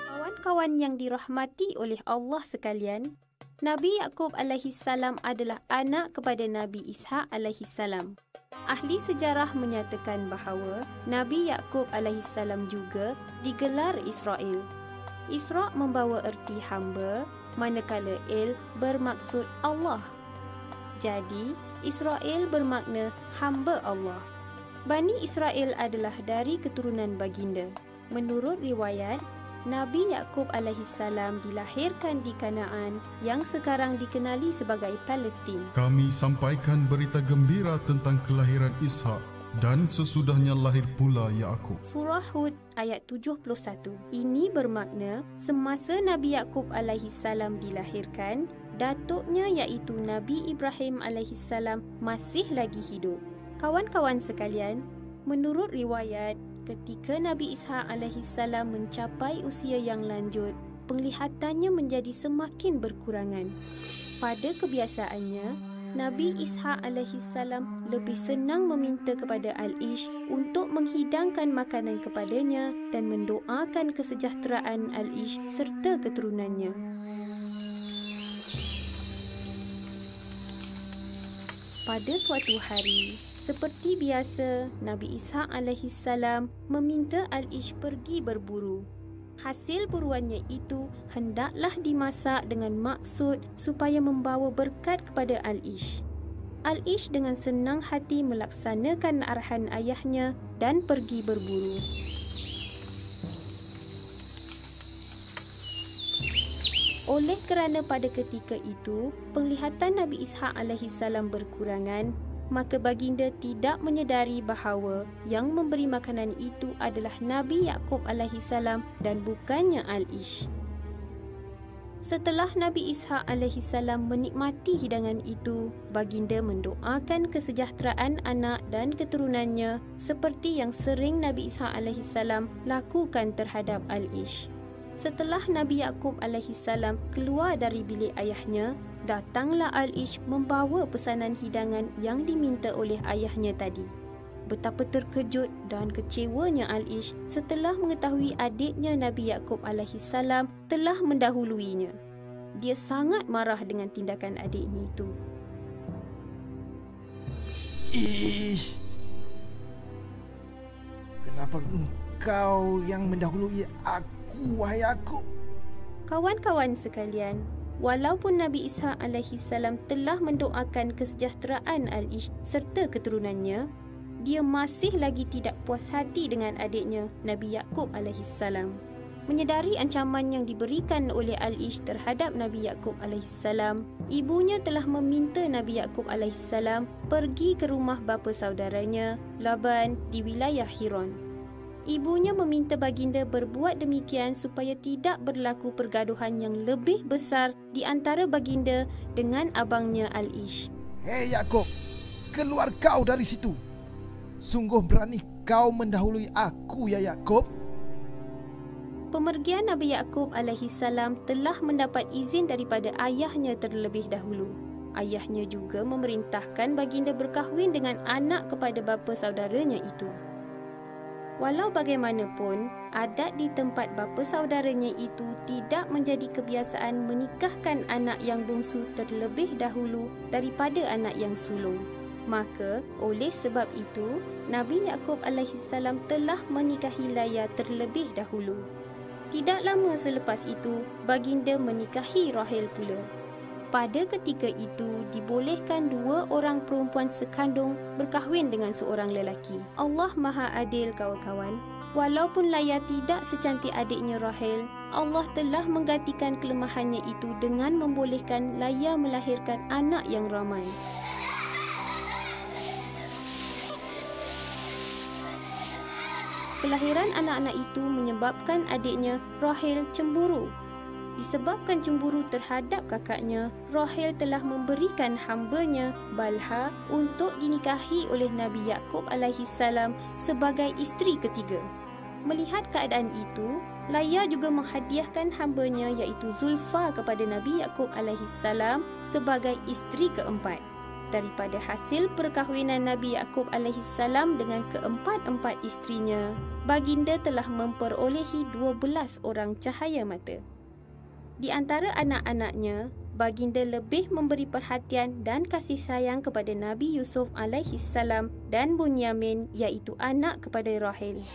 Kawan-kawan yang dirahmati oleh Allah sekalian, Nabi Yaqub alaihi salam adalah anak kepada Nabi Ishaq alaihi salam. Ahli sejarah menyatakan bahawa Nabi Yaqub alaihi salam juga digelar Israel. Isra' membawa erti hamba, manakala Il bermaksud Allah. Jadi, Israel bermakna hamba Allah. Bani Israel adalah dari keturunan baginda. Menurut riwayat, Nabi Yaqub alaihi salam dilahirkan di Kanaan yang sekarang dikenali sebagai Palestin. Kami sampaikan berita gembira tentang kelahiran Ishak dan sesudahnya lahir pula Yaqub. Surah Hud ayat 71. Ini bermakna semasa Nabi Yaqub alaihi salam dilahirkan, datuknya iaitu Nabi Ibrahim alaihi salam masih lagi hidup. Kawan-kawan sekalian, menurut riwayat, ketika Nabi Ishaq alaihi salam mencapai usia yang lanjut, penglihatannya menjadi semakin berkurangan. Pada kebiasaannya, Nabi Ishaq alaihi salam lebih senang meminta kepada Al-Ish untuk menghidangkan makanan kepadanya dan mendoakan kesejahteraan Al-Ish serta keturunannya. Pada suatu hari, seperti biasa, Nabi Ishaq alaihi salam meminta Al-Ish pergi berburu. Hasil buruannya itu hendaklah dimasak dengan maksud supaya membawa berkat kepada Al-Ish. Al-Ish dengan senang hati melaksanakan arahan ayahnya dan pergi berburu. Oleh kerana pada ketika itu, penglihatan Nabi Ishaq alaihi salam berkurangan, maka baginda tidak menyedari bahawa yang memberi makanan itu adalah Nabi Yaqub alaihi salam dan bukannya Al-Ish. Setelah Nabi Ishaq alaihi salam menikmati hidangan itu, baginda mendoakan kesejahteraan anak dan keturunannya seperti yang sering Nabi Ishaq alaihi salam lakukan terhadap Al-Ish. Setelah Nabi Yaqub alaihi salam keluar dari bilik ayahnya, datanglah Al-Ish membawa pesanan hidangan yang diminta oleh ayahnya tadi. Betapa terkejut dan kecewanya Al-Ish setelah mengetahui adiknya Nabi Yaqub alaihi salam telah mendahuluinya. Dia sangat marah dengan tindakan adiknya itu. Ish, kenapa engkau yang mendahului aku, wahai aku? Kawan-kawan sekalian, walaupun Nabi Ishaq alaihi salam telah mendoakan kesejahteraan Al-Ish serta keturunannya, dia masih lagi tidak puas hati dengan adiknya Nabi Yaqub alaihi salam. Menyedari ancaman yang diberikan oleh Al-Ish terhadap Nabi Yaqub alaihi salam, ibunya telah meminta Nabi Yaqub alaihi salam pergi ke rumah bapa saudaranya Laban di wilayah Hiron. Ibunya meminta baginda berbuat demikian supaya tidak berlaku pergaduhan yang lebih besar di antara baginda dengan abangnya Al-Ish. Hei Yaqub, keluar kau dari situ. Sungguh berani kau mendahului aku, ya Yaqub. Pemergian Nabi Yaqub alaihi salam telah mendapat izin daripada ayahnya terlebih dahulu. Ayahnya juga memerintahkan baginda berkahwin dengan anak kepada bapa saudaranya itu. Walau bagaimanapun, adat di tempat bapa saudaranya itu tidak menjadi kebiasaan menikahkan anak yang bungsu terlebih dahulu daripada anak yang sulung. Maka, oleh sebab itu, Nabi Yaqub alaihi salam telah menikahi Laya terlebih dahulu. Tidak lama selepas itu, baginda menikahi Rahel pula. Pada ketika itu, dibolehkan dua orang perempuan sekandung berkahwin dengan seorang lelaki. Allah Maha Adil, kawan-kawan. Walaupun Laya tidak secantik adiknya Rahel, Allah telah menggantikan kelemahannya itu dengan membolehkan Laya melahirkan anak yang ramai. Kelahiran anak-anak itu menyebabkan adiknya Rahel cemburu. Disebabkan cemburu terhadap kakaknya, Rahel telah memberikan hambanya Balha untuk dinikahi oleh Nabi Yaqub alaihi salam sebagai isteri ketiga. Melihat keadaan itu, Laya juga menghadiahkan hambanya iaitu Zulfa kepada Nabi Yaqub alaihi salam sebagai isteri keempat. Daripada hasil perkahwinan Nabi Yaqub alaihissalam dengan keempat-empat isterinya, baginda telah memperolehi 12 orang cahaya mata. Di antara anak-anaknya, baginda lebih memberi perhatian dan kasih sayang kepada Nabi Yusuf alaihissalam dan Bunyamin, iaitu anak kepada Rahil.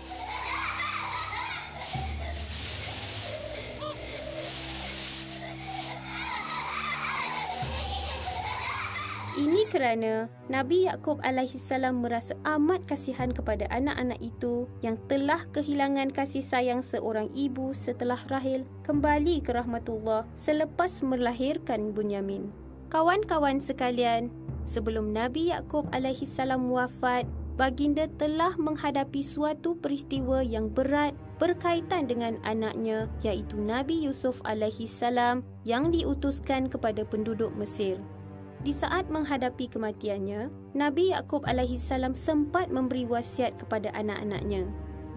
Ini kerana Nabi Yaqub alaihissalam merasa amat kasihan kepada anak-anak itu yang telah kehilangan kasih sayang seorang ibu setelah Rahil kembali ke rahmatullah selepas melahirkan Bunyamin. Kawan-kawan sekalian, sebelum Nabi Yaqub alaihissalam wafat, baginda telah menghadapi suatu peristiwa yang berat berkaitan dengan anaknya, iaitu Nabi Yusuf alaihissalam yang diutuskan kepada penduduk Mesir. Di saat menghadapi kematiannya, Nabi Yaqub alaihissalam sempat memberi wasiat kepada anak-anaknya.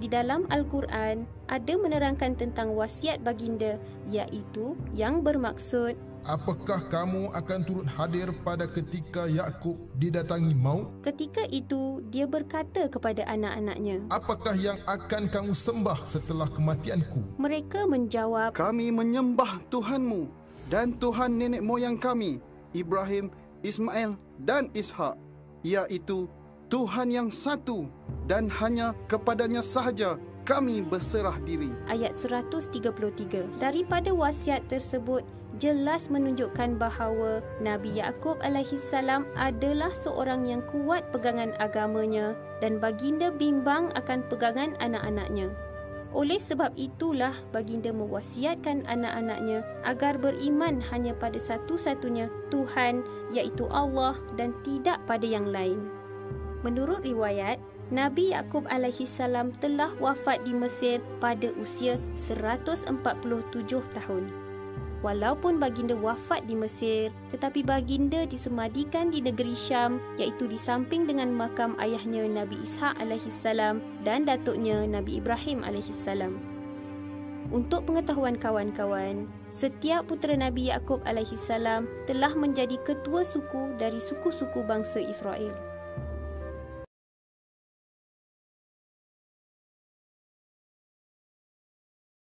Di dalam Al-Quran, ada menerangkan tentang wasiat baginda, iaitu yang bermaksud, apakah kamu akan turut hadir pada ketika Yakub didatangi maut? Ketika itu, dia berkata kepada anak-anaknya, apakah yang akan kamu sembah setelah kematianku? Mereka menjawab, kami menyembah Tuhanmu dan Tuhan nenek moyang kami, Ibrahim, Ismail dan Ishak, iaitu Tuhan yang satu dan hanya kepadanya sahaja kami berserah diri. Ayat 133. Daripada wasiat tersebut jelas menunjukkan bahawa Nabi Yaqub alaihissalam adalah seorang yang kuat pegangan agamanya dan baginda bimbang akan pegangan anak-anaknya. Oleh sebab itulah baginda mewasiatkan anak-anaknya agar beriman hanya pada satu-satunya Tuhan, iaitu Allah, dan tidak pada yang lain. Menurut riwayat, Nabi Yaqub alaihissalam telah wafat di Mesir pada usia 147 tahun. Walaupun baginda wafat di Mesir, tetapi baginda disemadikan di negeri Syam, iaitu di samping dengan makam ayahnya Nabi Ishak alaihissalam dan datuknya Nabi Ibrahim alaihissalam. Untuk pengetahuan kawan-kawan, setiap putera Nabi Yaqub alaihissalam telah menjadi ketua suku dari suku-suku bangsa Israel.